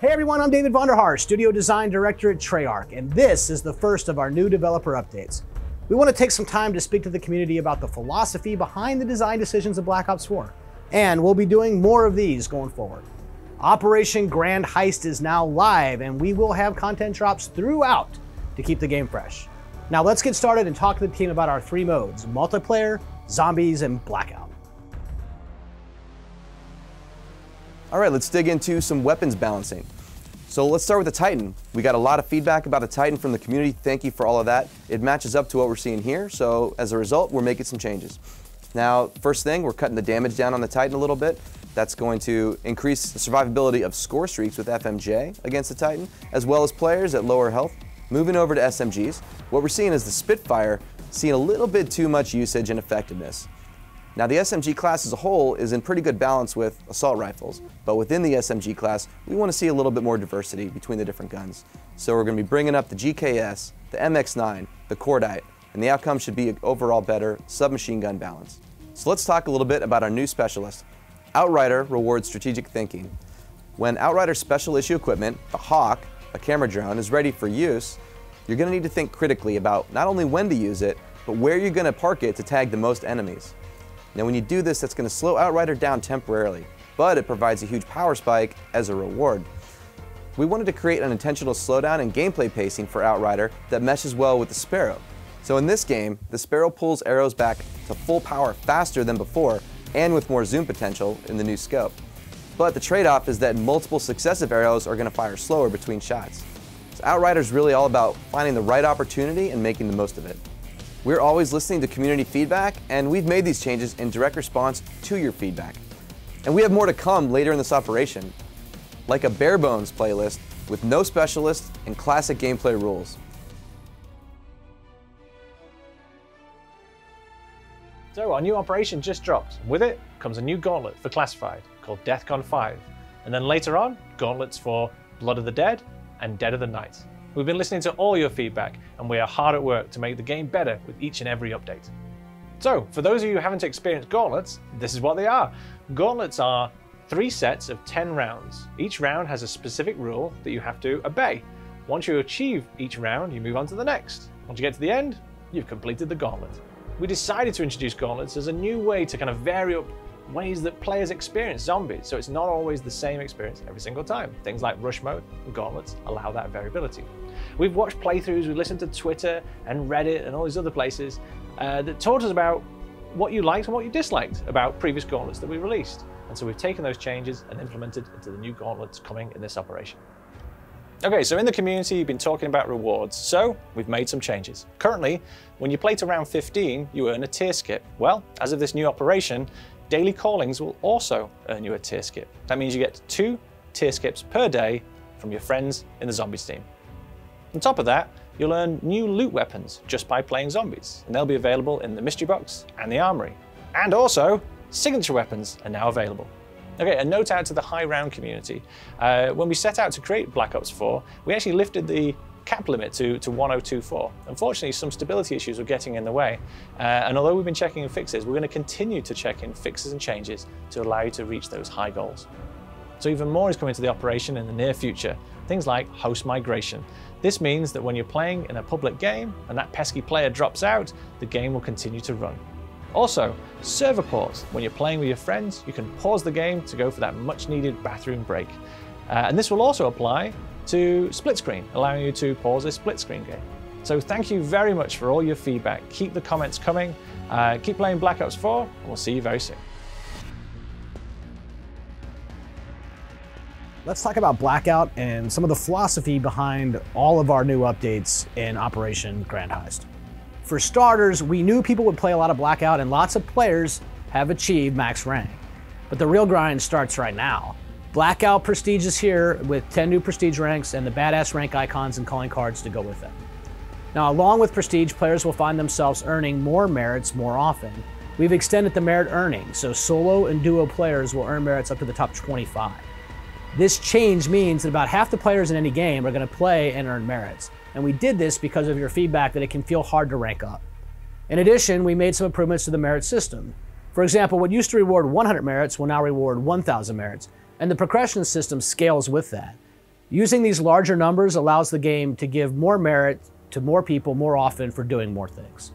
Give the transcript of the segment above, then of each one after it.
Hey everyone, I'm David Vonderhaar, Studio Design Director at Treyarch, and this is the first of our new developer updates. We want to take some time to speak to the community about the philosophy behind the design decisions of Black Ops 4, and we'll be doing more of these going forward. Operation Grand Heist is now live, and we will have content drops throughout to keep the game fresh. Now let's get started and talk to the team about our three modes: multiplayer, zombies, and Blackout. All right, let's dig into some weapons balancing. So let's start with the Titan. We got a lot of feedback about the Titan from the community. Thank you for all of that. It matches up to what we're seeing here, so as a result, we're making some changes. Now, first thing, we're cutting the damage down on the Titan a little bit. That's going to increase the survivability of score streaks with FMJ against the Titan, as well as players at lower health. Moving over to SMGs, what we're seeing is the Spitfire seeing a little bit too much usage and effectiveness. Now, the SMG class as a whole is in pretty good balance with assault rifles, but within the SMG class, we want to see a little bit more diversity between the different guns. So we're going to be bringing up the GKS, the MX9, the Cordite, and the outcome should be an overall better submachine gun balance. So let's talk a little bit about our new specialist. Outrider rewards strategic thinking. When Outrider special issue equipment, the Hawk, a camera drone, is ready for use, you're going to need to think critically about not only when to use it, but where you're going to park it to tag the most enemies. Now when you do this, that's going to slow Outrider down temporarily, but it provides a huge power spike as a reward. We wanted to create an intentional slowdown in gameplay pacing for Outrider that meshes well with the Sparrow. So in this game, the Sparrow pulls arrows back to full power faster than before and with more zoom potential in the new scope. But the trade-off is that multiple successive arrows are going to fire slower between shots. So Outrider is really all about finding the right opportunity and making the most of it. We're always listening to community feedback, and we've made these changes in direct response to your feedback. And we have more to come later in this operation, like a bare bones playlist with no specialists and classic gameplay rules. So our new operation just dropped. With it comes a new gauntlet for Classified called DEFCON 5. And then later on, gauntlets for Blood of the Dead and Dead of the Night. We've been listening to all your feedback, and we are hard at work to make the game better with each and every update. So, for those of you who haven't experienced gauntlets, this is what they are. Gauntlets are 3 sets of 10 rounds. Each round has a specific rule that you have to obey. Once you achieve each round, you move on to the next. Once you get to the end, you've completed the gauntlet. We decided to introduce gauntlets as a new way to kind of vary up ways that players experience zombies, so it's not always the same experience every single time. Things like rush mode and gauntlets allow that variability. We've watched playthroughs, we've listened to Twitter and Reddit and all these other places that taught us about what you liked and what you disliked about previous gauntlets that we released. And so we've taken those changes and implemented into the new gauntlets coming in this operation. Okay, so in the community, you've been talking about rewards, so we've made some changes. Currently, when you play to round 15, you earn a tier skip. Well, as of this new operation, daily callings will also earn you a tier skip. That means you get 2 tier skips per day from your friends in the Zombies team. On top of that, you'll earn new loot weapons just by playing zombies, and they'll be available in the mystery box and the armory. And also, signature weapons are now available. Okay, a note out to the high round community. When we set out to create Black Ops 4, we actually lifted the cap limit to 1024. Unfortunately, some stability issues were getting in the way. And although we've been checking in fixes, we're going to continue to check in fixes and changes to allow you to reach those high goals. So even more is coming to the operation in the near future. Things like host migration. This means that when you're playing in a public game and that pesky player drops out, the game will continue to run. Also, server pause. When you're playing with your friends, you can pause the game to go for that much needed bathroom break. And this will also apply to split screen, allowing you to pause a split screen game. So thank you very much for all your feedback. Keep the comments coming. Keep playing Black Ops 4, and we'll see you very soon. Let's talk about Blackout and some of the philosophy behind all of our new updates in Operation Grand Heist. For starters, we knew people would play a lot of Blackout, and lots of players have achieved max rank. But the real grind starts right now. Blackout Prestige is here with 10 new Prestige ranks and the badass rank icons and calling cards to go with them. Now, along with Prestige, players will find themselves earning more merits more often. We've extended the merit earning, so solo and duo players will earn merits up to the top 25. This change means that about half the players in any game are going to play and earn merits. And we did this because of your feedback that it can feel hard to rank up. In addition, we made some improvements to the merit system. For example, what used to reward 100 merits will now reward 1,000 merits, and the progression system scales with that. Using these larger numbers allows the game to give more merit to more people more often for doing more things.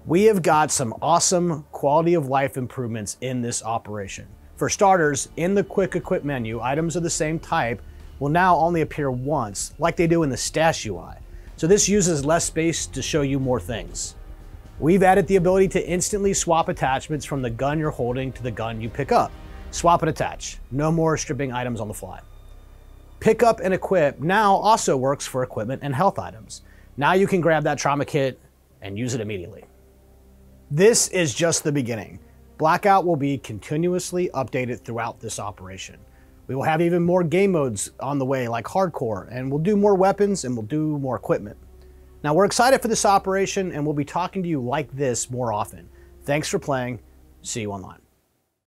We have got some awesome quality of life improvements in this operation. For starters, in the quick equip menu, items of the same type will now only appear once, like they do in the stash UI. So this uses less space to show you more things. We've added the ability to instantly swap attachments from the gun you're holding to the gun you pick up. Swap and attach. No more stripping items on the fly. Pick up and equip now also works for equipment and health items. Now you can grab that trauma kit and use it immediately. This is just the beginning. Blackout will be continuously updated throughout this operation. We will have even more game modes on the way, like hardcore, and we'll do more weapons and we'll do more equipment. Now we're excited for this operation and we'll be talking to you like this more often. Thanks for playing. See you online.